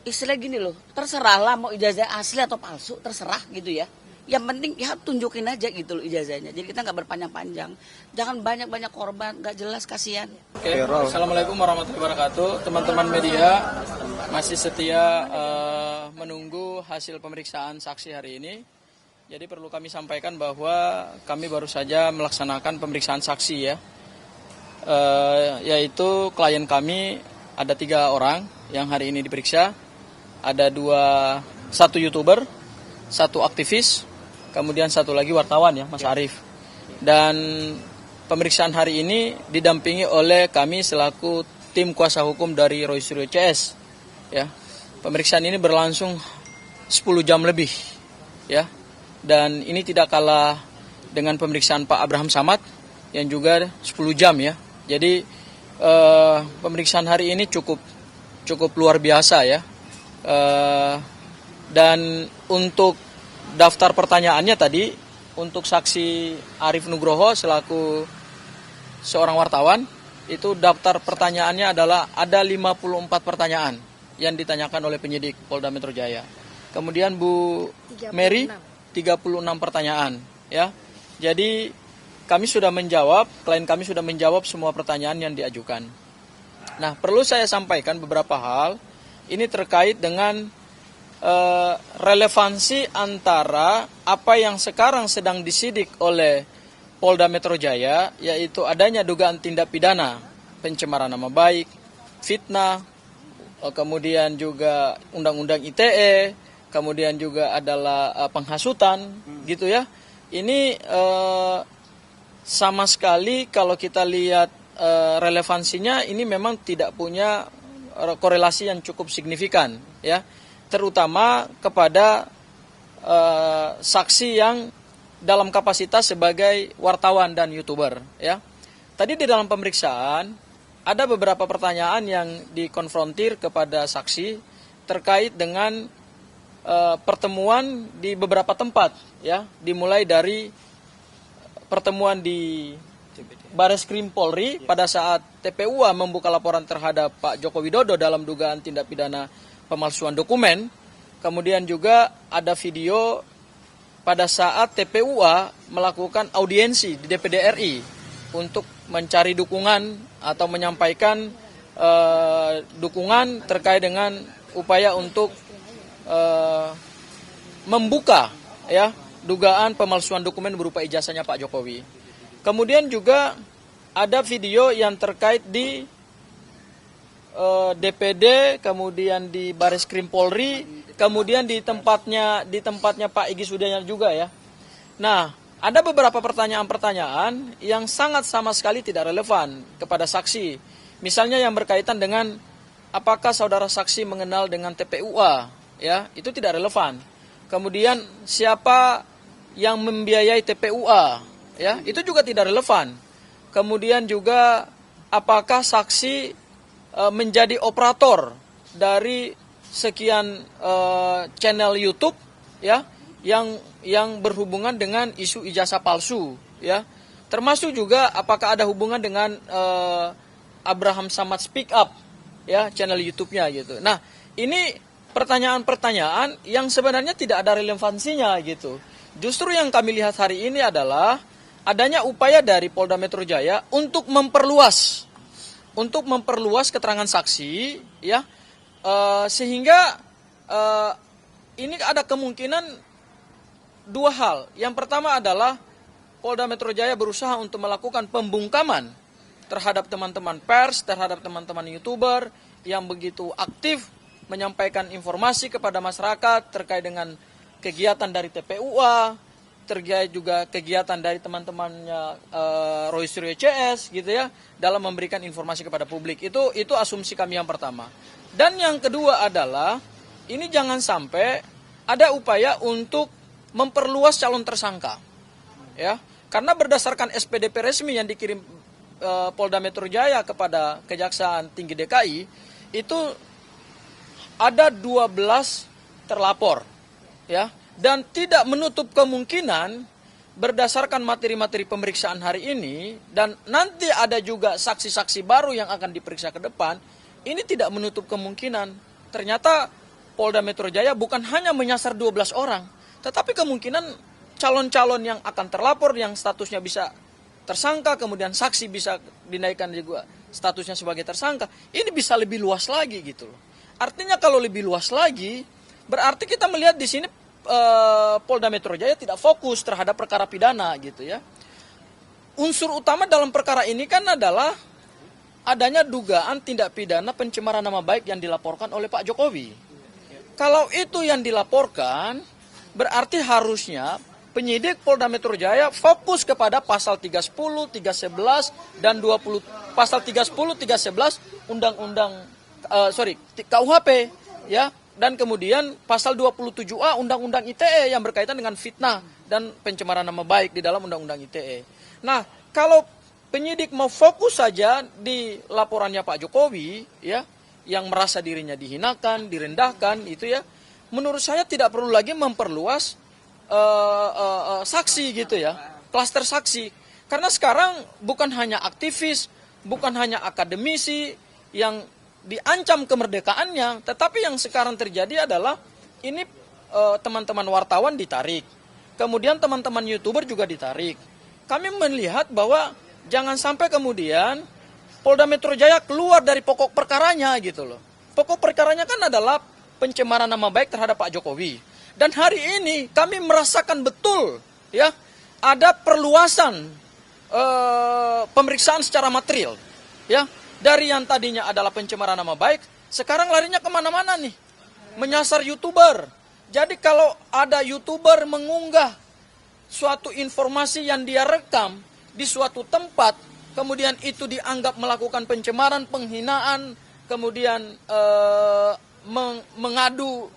istilah gini loh, terserah lah mau ijazah asli atau palsu, terserah gitu ya. Yang penting ya tunjukin aja gitu loh ijazahnya. Jadi kita nggak berpanjang-panjang. Jangan banyak-banyak korban, nggak jelas, kasihan. Oke, Assalamualaikum warahmatullahi wabarakatuh. Teman-teman media masih setia menunggu hasil pemeriksaan saksi hari ini. Jadi perlu kami sampaikan bahwa kami baru saja melaksanakan pemeriksaan saksi ya. Yaitu klien kami ada 3 orang yang hari ini diperiksa. Ada satu YouTuber, 1 aktivis, kemudian 1 lagi wartawan ya, Mas Arief. Dan pemeriksaan hari ini didampingi oleh kami selaku tim kuasa hukum dari Roy Suryo CS. Ya, pemeriksaan ini berlangsung 10 jam lebih, ya. Dan ini tidak kalah dengan pemeriksaan Pak Abraham Samad yang juga 10 jam ya. Jadi pemeriksaan hari ini cukup luar biasa ya. Dan untuk daftar pertanyaannya tadi, untuk saksi Arief Nugroho selaku seorang wartawan, itu daftar pertanyaannya adalah ada 54 pertanyaan yang ditanyakan oleh penyidik Polda Metro Jaya. Kemudian Bu Mary 36 pertanyaan ya. Jadi kami sudah menjawab, klien kami sudah menjawab semua pertanyaan yang diajukan. Nah, perlu saya sampaikan beberapa hal. Ini terkait dengan relevansi antara apa yang sekarang sedang disidik oleh Polda Metro Jaya, yaitu adanya dugaan tindak pidana pencemaran nama baik, fitnah, kemudian juga Undang-Undang ITE, kemudian juga adalah penghasutan, gitu ya. Ini sama sekali kalau kita lihat relevansinya, ini memang tidak punya korelasi yang cukup signifikan, ya. Terutama kepada saksi yang dalam kapasitas sebagai wartawan dan YouTuber ya. Tadi di dalam pemeriksaan ada beberapa pertanyaan yang dikonfrontir kepada saksi terkait dengan pertemuan di beberapa tempat ya, dimulai dari pertemuan di Bareskrim Polri pada saat TPUA membuka laporan terhadap Pak Joko Widodo dalam dugaan tindak pidana pemalsuan dokumen. Kemudian juga ada video pada saat TPUA melakukan audiensi di DPD RI untuk mencari dukungan atau menyampaikan dukungan terkait dengan upaya untuk membuka ya dugaan pemalsuan dokumen berupa ijazahnya Pak Jokowi. Kemudian juga ada video yang terkait di DPD, kemudian di Bareskrim Polri, kemudian di tempatnya Pak Egy Sudana juga ya. Nah, ada beberapa pertanyaan-pertanyaan yang sangat sama sekali tidak relevan kepada saksi. Misalnya yang berkaitan dengan apakah saudara saksi mengenal dengan TPUA, ya, itu tidak relevan. Kemudian siapa yang membiayai TPUA, ya, itu juga tidak relevan. Kemudian juga apakah saksi menjadi operator dari sekian channel YouTube ya yang berhubungan dengan isu ijazah palsu ya, termasuk juga apakah ada hubungan dengan Abraham Samad Speak Up ya, channel YouTube-nya gitu. Nah, ini pertanyaan-pertanyaan yang sebenarnya tidak ada relevansinya gitu. Justru yang kami lihat hari ini adalah adanya upaya dari Polda Metro Jaya untuk memperluas keterangan saksi ya, sehingga ini ada kemungkinan 2 hal. Yang pertama adalah Polda Metro Jaya berusaha untuk melakukan pembungkaman terhadap teman-teman pers, terhadap teman-teman YouTuber yang begitu aktif menyampaikan informasi kepada masyarakat terkait dengan kegiatan dari TPUA, terkait juga kegiatan dari teman-temannya Roy Suryo CS gitu ya, dalam memberikan informasi kepada publik. Itu asumsi kami yang pertama. Dan yang kedua adalah ini jangan sampai ada upaya untuk memperluas calon tersangka. Ya, karena berdasarkan SPDP resmi yang dikirim Polda Metro Jaya kepada Kejaksaan Tinggi DKI, itu ada 12 terlapor ya. Dan tidak menutup kemungkinan berdasarkan materi-materi pemeriksaan hari ini, dan nanti ada juga saksi-saksi baru yang akan diperiksa ke depan, ini tidak menutup kemungkinan ternyata Polda Metro Jaya bukan hanya menyasar 12 orang, tetapi kemungkinan calon-calon yang akan terlapor yang statusnya bisa tersangka, kemudian saksi bisa dinaikkan juga statusnya sebagai tersangka, ini bisa lebih luas lagi gitu loh. Artinya kalau lebih luas lagi, berarti kita melihat di sini Polda Metro Jaya tidak fokus terhadap perkara pidana gitu ya. Unsur utama dalam perkara ini kan adalah adanya dugaan tindak pidana pencemaran nama baik yang dilaporkan oleh Pak Jokowi. Kalau itu yang dilaporkan, berarti harusnya penyidik Polda Metro Jaya fokus kepada pasal 310, 311 dan 20 pasal 310, 311 KUHP ya, dan kemudian pasal 27A Undang-Undang ITE yang berkaitan dengan fitnah dan pencemaran nama baik di dalam Undang-Undang ITE. Nah, kalau penyidik mau fokus saja di laporannya Pak Jokowi ya, yang merasa dirinya dihinakan, direndahkan itu ya, menurut saya tidak perlu lagi memperluas saksi gitu ya, klaster saksi. Karena sekarang bukan hanya aktivis, bukan hanya akademisi yang diancam kemerdekaannya, tetapi yang sekarang terjadi adalah ini teman-teman wartawan ditarik, kemudian teman-teman YouTuber juga ditarik. Kami melihat bahwa jangan sampai kemudian Polda Metro Jaya keluar dari pokok perkaranya gitu loh. Pokok perkaranya kan adalah pencemaran nama baik terhadap Pak Jokowi. Dan hari ini kami merasakan betul ya, ada perluasan pemeriksaan secara material ya. Dari yang tadinya adalah pencemaran nama baik, sekarang larinya kemana-mana nih, menyasar YouTuber. Jadi kalau ada YouTuber mengunggah suatu informasi yang dia rekam di suatu tempat, kemudian itu dianggap melakukan pencemaran, penghinaan, kemudian mengadu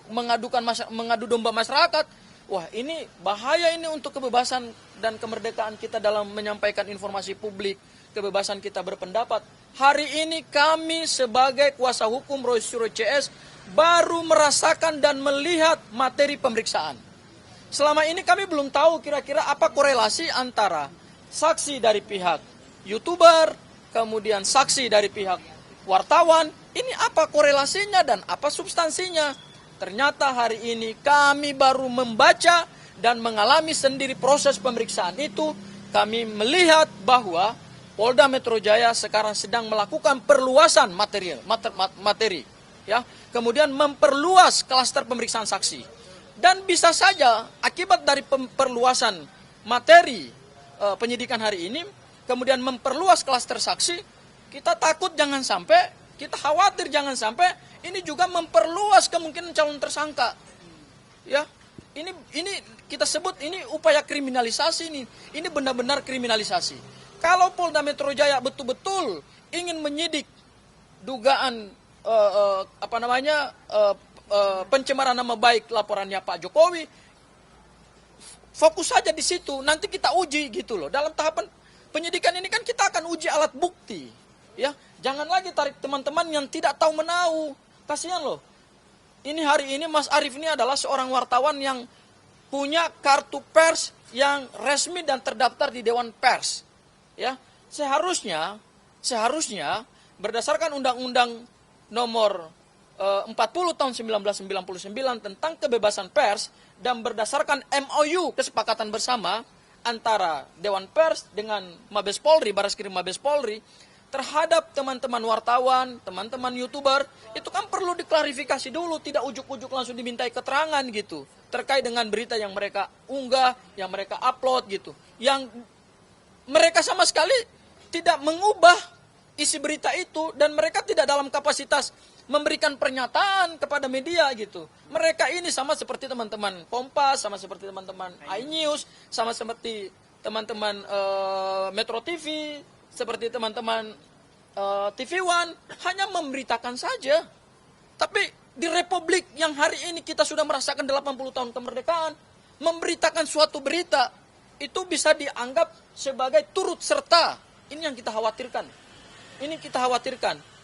domba masyarakat. Wah, ini bahaya ini untuk kebebasan dan kemerdekaan kita dalam menyampaikan informasi publik, kebebasan kita berpendapat. Hari ini kami sebagai kuasa hukum Roy Suryo CS baru merasakan dan melihat materi pemeriksaan. Selama ini kami belum tahu kira-kira apa korelasi antara saksi dari pihak YouTuber, kemudian saksi dari pihak wartawan, ini apa korelasinya dan apa substansinya. Ternyata hari ini kami baru membaca dan mengalami sendiri proses pemeriksaan itu. Kami melihat bahwa Polda Metro Jaya sekarang sedang melakukan perluasan materi ya, kemudian memperluas klaster pemeriksaan saksi. Dan bisa saja akibat dari perluasan materi penyidikan hari ini, kemudian memperluas klaster saksi, kita takut jangan sampai, kita khawatir jangan sampai ini juga memperluas kemungkinan calon tersangka. Ya, ini kita sebut ini upaya kriminalisasi ini benar-benar kriminalisasi. Kalau Polda Metro Jaya betul-betul ingin menyidik dugaan pencemaran nama baik laporannya Pak Jokowi, fokus saja di situ. Nanti kita uji gitu loh. Dalam tahapan penyidikan ini kan kita akan uji alat bukti, ya. Jangan lagi tarik teman-teman yang tidak tahu menahu. Kasihan loh. Ini hari ini Mas Arief ini adalah seorang wartawan yang punya kartu pers yang resmi dan terdaftar di Dewan Pers. Ya, seharusnya berdasarkan Undang-Undang Nomor 40 tahun 1999 tentang kebebasan pers dan berdasarkan MOU kesepakatan bersama antara Dewan Pers dengan Mabes Polri, Bareskrim Mabes Polri terhadap teman-teman wartawan, teman-teman YouTuber, itu kan perlu diklarifikasi dulu, tidak ujuk-ujuk langsung dimintai keterangan gitu terkait dengan berita yang mereka unggah, yang mereka upload gitu, yang mereka sama sekali tidak mengubah isi berita itu dan mereka tidak dalam kapasitas memberikan pernyataan kepada media gitu. Mereka ini sama seperti teman-teman Kompas, sama seperti teman-teman iNews, sama seperti teman-teman Metro TV, seperti teman-teman TV One, hanya memberitakan saja. Tapi di republik yang hari ini kita sudah merasakan 80 tahun kemerdekaan, memberitakan suatu berita itu bisa dianggap sebagai turut serta. Ini yang kita khawatirkan.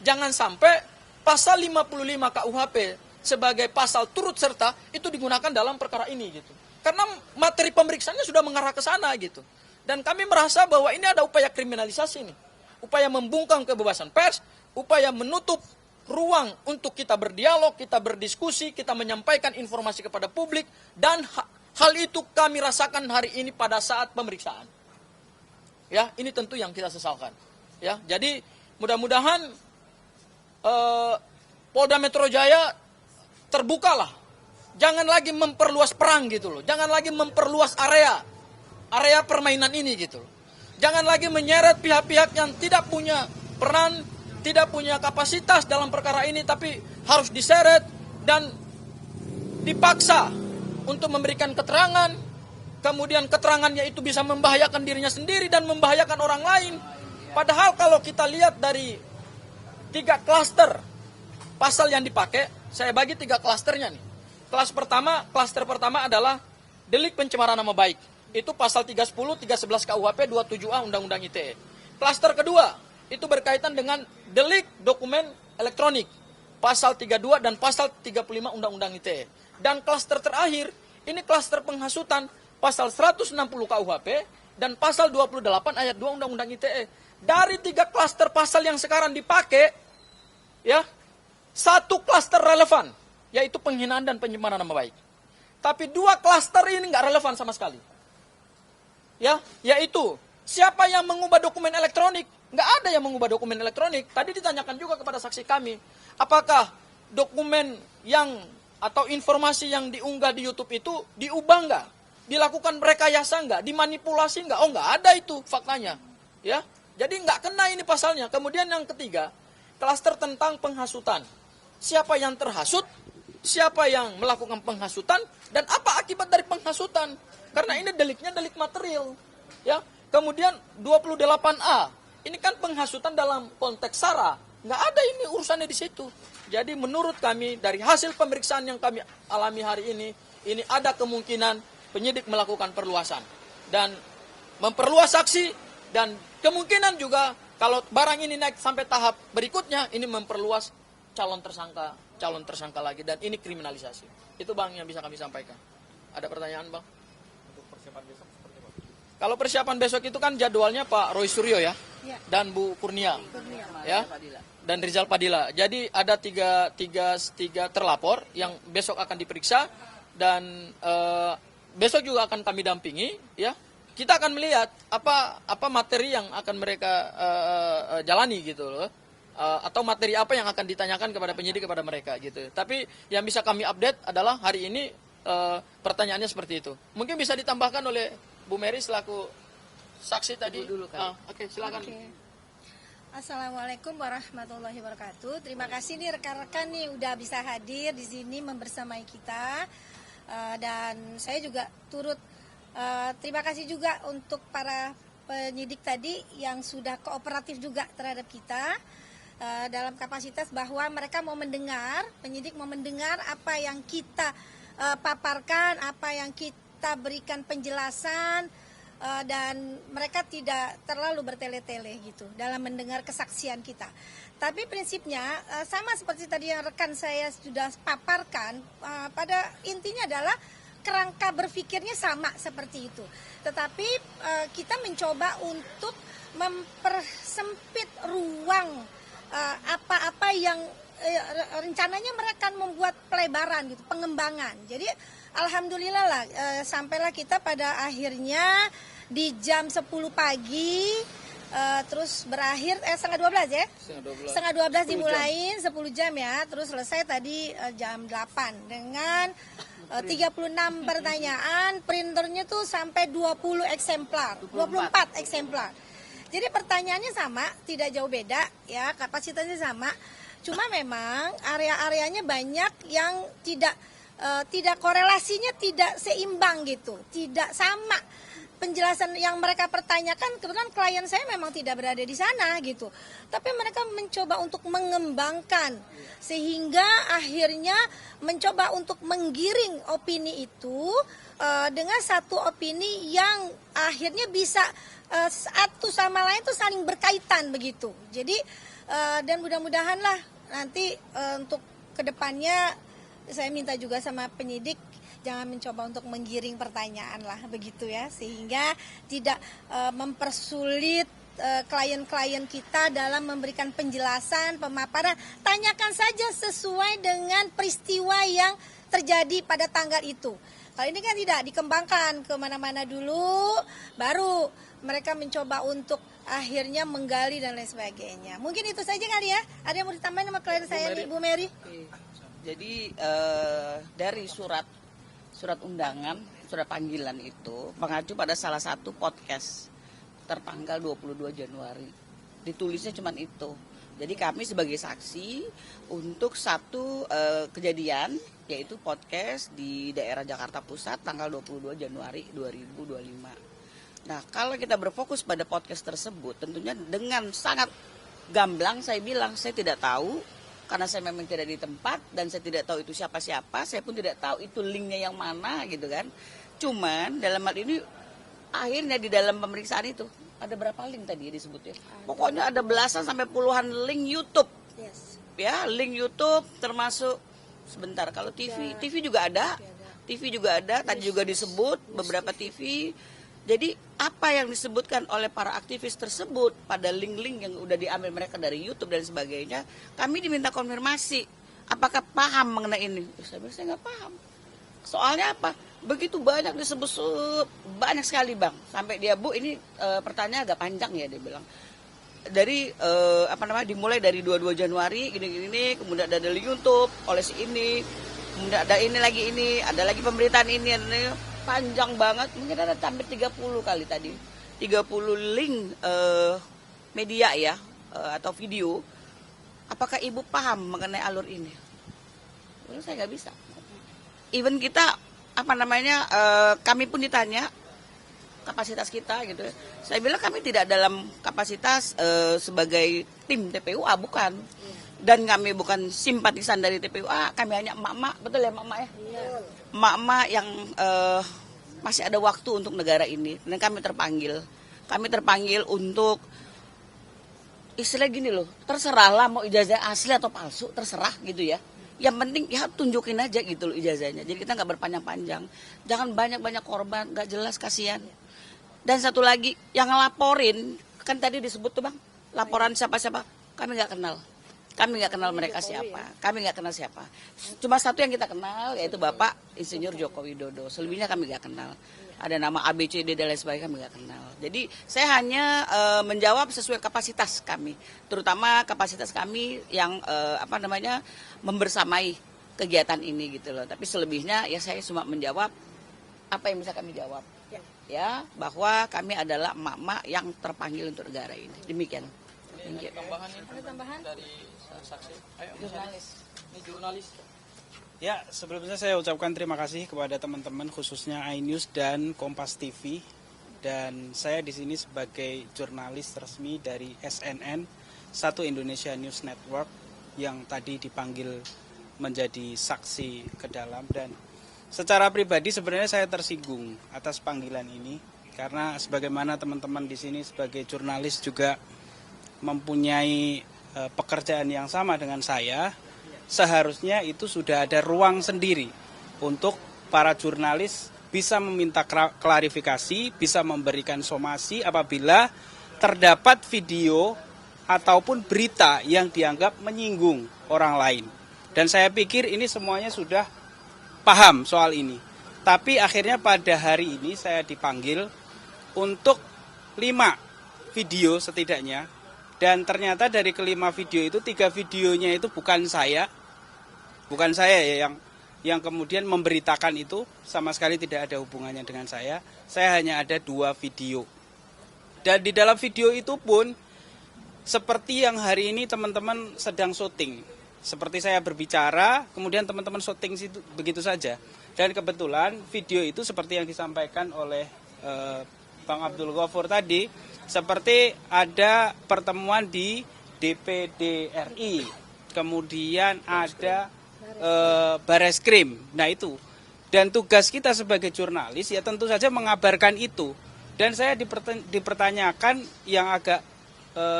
Jangan sampai pasal 55 KUHP sebagai pasal turut serta itu digunakan dalam perkara ini gitu. Karena materi pemeriksaannya sudah mengarah ke sana gitu. Dan kami merasa bahwa ini ada upaya kriminalisasi nih. Upaya membungkam kebebasan pers, upaya menutup ruang untuk kita berdialog, kita berdiskusi, kita menyampaikan informasi kepada publik, dan hal itu kami rasakan hari ini pada saat pemeriksaan. Ya, ini tentu yang kita sesalkan. Ya, jadi mudah-mudahan Polda Metro Jaya terbukalah, jangan lagi memperluas perang gitu loh, jangan lagi memperluas area permainan ini gitu loh. Jangan lagi menyeret pihak-pihak yang tidak punya peran, tidak punya kapasitas dalam perkara ini, tapi harus diseret dan dipaksa untuk memberikan keterangan, kemudian keterangannya itu bisa membahayakan dirinya sendiri dan membahayakan orang lain. Padahal kalau kita lihat dari 3 klaster pasal yang dipakai, saya bagi 3 klasternya nih. Klaster pertama adalah delik pencemaran nama baik. Itu pasal 310, 311 KUHP, 27A Undang-Undang ITE. Klaster kedua, itu berkaitan dengan delik dokumen elektronik. Pasal 32 dan pasal 35 Undang-Undang ITE. Dan klaster terakhir, ini klaster penghasutan, pasal 160 KUHP dan pasal 28 ayat 2 Undang-Undang ITE. Dari 3 klaster pasal yang sekarang dipakai, ya, 1 klaster relevan, yaitu penghinaan dan pencemaran nama baik. Tapi 2 klaster ini nggak relevan sama sekali. Ya, yaitu siapa yang mengubah dokumen elektronik? Nggak ada yang mengubah dokumen elektronik. Tadi ditanyakan juga kepada saksi kami, apakah dokumen yang atau informasi yang diunggah di YouTube itu diubah nggak? Dilakukan rekayasa nggak? Dimanipulasi nggak? Oh, nggak ada itu faktanya. Ya, jadi nggak kena ini pasalnya. Kemudian yang ketiga, klaster tentang penghasutan. Siapa yang terhasut? Siapa yang melakukan penghasutan? Dan apa akibat dari penghasutan? Karena ini deliknya delik material. Ya. Kemudian 28A. Ini kan penghasutan dalam konteks SARA. Nggak ada ini urusannya di situ. Jadi menurut kami dari hasil pemeriksaan yang kami alami hari ini ada kemungkinan penyidik melakukan perluasan. Dan memperluas saksi dan kemungkinan juga kalau barang ini naik sampai tahap berikutnya, ini memperluas calon tersangka lagi. Dan ini kriminalisasi. Itu Bang yang bisa kami sampaikan. Ada pertanyaan Bang? Kalau persiapan besok itu kan jadwalnya Pak Roy Suryo ya, dan Bu Kurnia, ya, dan Rizal Padilla. Jadi ada tiga terlapor yang besok akan diperiksa dan besok juga akan kami dampingi. Ya, kita akan melihat apa materi yang akan mereka jalani gitu loh, atau materi apa yang akan ditanyakan kepada penyidik kepada mereka gitu. Tapi yang bisa kami update adalah hari ini pertanyaannya seperti itu. Mungkin bisa ditambahkan oleh Bu Mary selaku saksi tadi. Oke, silakan. Okay. Assalamualaikum warahmatullahi wabarakatuh. Terima kasih nih rekan-rekan nih udah bisa hadir di sini membersamai kita. Dan saya juga turut terima kasih juga untuk para penyidik tadi yang sudah kooperatif juga terhadap kita dalam kapasitas bahwa mereka mau mendengar, penyidik mau mendengar apa yang kita paparkan, apa yang kita berikan penjelasan, dan mereka tidak terlalu bertele-tele gitu dalam mendengar kesaksian kita. Tapi prinsipnya sama seperti tadi yang rekan saya sudah paparkan, pada intinya adalah kerangka berpikirnya sama seperti itu. Tetapi kita mencoba untuk mempersempit ruang apa-apa yang rencananya mereka akan membuat pelebaran gitu, pengembangan. Jadi alhamdulillah lah sampailah kita pada akhirnya di jam 10 pagi terus berakhir setengah 12 ya. Setengah 12 dimulain 10 jam ya, terus selesai tadi jam 8 dengan 36 pertanyaan, printernya tuh sampai 20 eksemplar, 24 eksemplar. Jadi pertanyaannya sama, tidak jauh beda ya, kapasitasnya sama. Cuma memang area-areanya banyak yang tidak korelasinya tidak seimbang gitu, tidak sama. Penjelasan yang mereka pertanyakan, kebetulan klien saya memang tidak berada di sana gitu. Tapi mereka mencoba untuk mengembangkan sehingga akhirnya mencoba untuk menggiring opini itu dengan satu opini yang akhirnya bisa satu sama lain itu saling berkaitan begitu. Jadi dan mudah-mudahan lah nanti untuk kedepannya saya minta juga sama penyidik jangan mencoba untuk menggiring pertanyaan lah begitu ya, sehingga tidak mempersulit klien-klien kita dalam memberikan penjelasan, pemaparan. Tanyakan saja sesuai dengan peristiwa yang terjadi pada tanggal itu. Kalau ini kan tidak dikembangkan kemana-mana dulu, baru mereka mencoba untuk akhirnya menggali dan lain sebagainya. Mungkin itu saja kali ya. Ada yang mau ditambahin sama klien saya nih, Bu Mary? Oke. Jadi dari surat undangan, surat panggilan itu mengacu pada salah satu podcast tertanggal 22 Januari. Ditulisnya cuma itu. Jadi kami sebagai saksi untuk satu kejadian, yaitu podcast di daerah Jakarta Pusat tanggal 22 Januari 2025. Nah, kalau kita berfokus pada podcast tersebut, tentunya dengan sangat gamblang saya bilang, saya tidak tahu, karena saya memang tidak di tempat, dan saya tidak tahu itu siapa-siapa, saya pun tidak tahu itu linknya yang mana gitu kan. Cuman dalam hal ini, akhirnya di dalam pemeriksaan itu, ada berapa link tadi disebutnya? Pokoknya ada belasan sampai puluhan link YouTube. Yes. Ya, link YouTube termasuk, sebentar, kalau TV juga ada. TV juga ada, tadi juga disebut beberapa TV. Jadi apa yang disebutkan oleh para aktivis tersebut pada link-link yang udah diambil mereka dari YouTube dan sebagainya, kami diminta konfirmasi apakah paham mengenai ini. Saya bilang saya nggak paham. Soalnya apa? Begitu banyak disebut, banyak sekali bang. Sampai dia, Bu, ini pertanyaan agak panjang ya, dia bilang. Dari dimulai dari 22 Januari gini, kemudian ada link YouTube oleh si ini, kemudian ada ini lagi, ada lagi pemberitaan ini. Panjang banget, mungkin ada hampir 30 kali tadi, 30 link media ya, atau video. Apakah ibu paham mengenai alur ini? Well, saya nggak bisa. Even kita kami pun ditanya kapasitas kita gitu. Saya bilang kami tidak dalam kapasitas sebagai tim TPUA, bukan. Dan kami bukan simpatisan dari TPUA, kami hanya emak-emak, betul ya emak-emak ya? Emak-emak yang masih ada waktu untuk negara ini. Dan kami terpanggil. Kami terpanggil untuk, istilah gini loh, terserahlah mau ijazah asli atau palsu, terserah gitu ya. Yang penting ya tunjukin aja gitu loh ijazahnya. Jadi kita nggak berpanjang-panjang. Jangan banyak-banyak korban, nggak jelas, kasihan. Dan satu lagi, yang ngelaporin, kan tadi disebut tuh bang, laporan siapa-siapa, kami nggak kenal. Kami nggak kenal mereka siapa, kami nggak kenal siapa. Cuma satu yang kita kenal, yaitu Bapak Insinyur Joko Widodo. Selebihnya kami nggak kenal. Ada nama ABCD dan lain sebagainya, kami nggak kenal. Jadi saya hanya menjawab sesuai kapasitas kami, terutama kapasitas kami yang membersamai kegiatan ini gitu loh. Tapi selebihnya ya saya cuma menjawab apa yang bisa kami jawab. Ya, bahwa kami adalah emak-emak yang terpanggil untuk negara ini. Demikian. Ada tambahan dari saksi? Ayo, Jurnalis. Ini jurnalis. Ya, sebelumnya saya ucapkan terima kasih kepada teman-teman khususnya iNews dan Kompas TV. Dan saya di sini sebagai jurnalis resmi dari SNN, Satu Indonesia News Network, yang tadi dipanggil menjadi saksi ke dalam. Dan secara pribadi sebenarnya saya tersinggung atas panggilan ini, karena sebagaimana teman-teman di sini sebagai jurnalis juga mempunyai pekerjaan yang sama dengan saya, seharusnya itu sudah ada ruang sendiri untuk para jurnalis bisa meminta klarifikasi, bisa memberikan somasi apabila terdapat video ataupun berita yang dianggap menyinggung orang lain. Dan saya pikir ini semuanya sudah paham soal ini. Tapi akhirnya pada hari ini saya dipanggil untuk 5 video setidaknya. Dan ternyata dari kelima video itu, 3 videonya itu bukan saya ya yang kemudian memberitakan itu, sama sekali tidak ada hubungannya dengan saya. Saya hanya ada 2 video. Dan di dalam video itu pun seperti yang hari ini teman-teman sedang syuting. Seperti saya berbicara, kemudian teman-teman syuting situ begitu saja. Dan kebetulan video itu seperti yang disampaikan oleh Bang Abdul Ghafur tadi, seperti ada pertemuan di DPD RI, kemudian ada Bareskrim. Nah itu, dan tugas kita sebagai jurnalis ya tentu saja mengabarkan itu. Dan saya dipertanyakan yang agak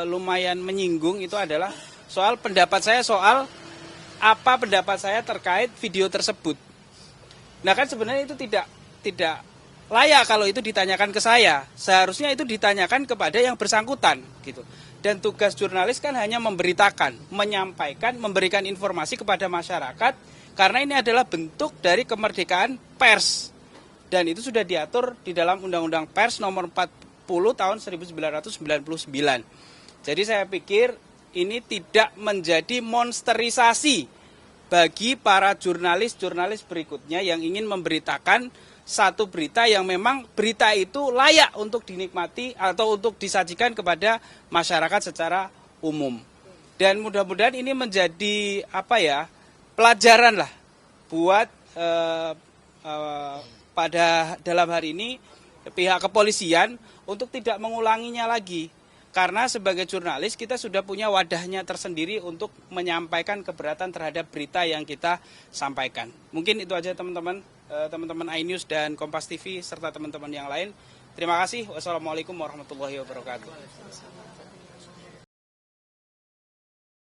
lumayan menyinggung itu adalah soal pendapat saya, soal apa pendapat saya terkait video tersebut. Nah kan sebenarnya itu tidak layak kalau itu ditanyakan ke saya. Seharusnya itu ditanyakan kepada yang bersangkutan gitu. Dan tugas jurnalis kan hanya memberitakan, menyampaikan, memberikan informasi kepada masyarakat karena ini adalah bentuk dari kemerdekaan pers. Dan itu sudah diatur di dalam Undang-Undang Pers nomor 40 tahun 1999. Jadi saya pikir ini tidak menjadi monsterisasi bagi para jurnalis-jurnalis berikutnya yang ingin memberitakan satu berita yang memang berita itu layak untuk dinikmati atau untuk disajikan kepada masyarakat secara umum. Dan mudah-mudahan ini menjadi pelajaran lah buat pada dalam hari ini pihak kepolisian untuk tidak mengulanginya lagi. Karena sebagai jurnalis kita sudah punya wadahnya tersendiri untuk menyampaikan keberatan terhadap berita yang kita sampaikan. Mungkin itu aja teman-teman iNews dan Kompas TV serta teman-teman yang lain. Terima kasih. Wassalamualaikum warahmatullahi wabarakatuh.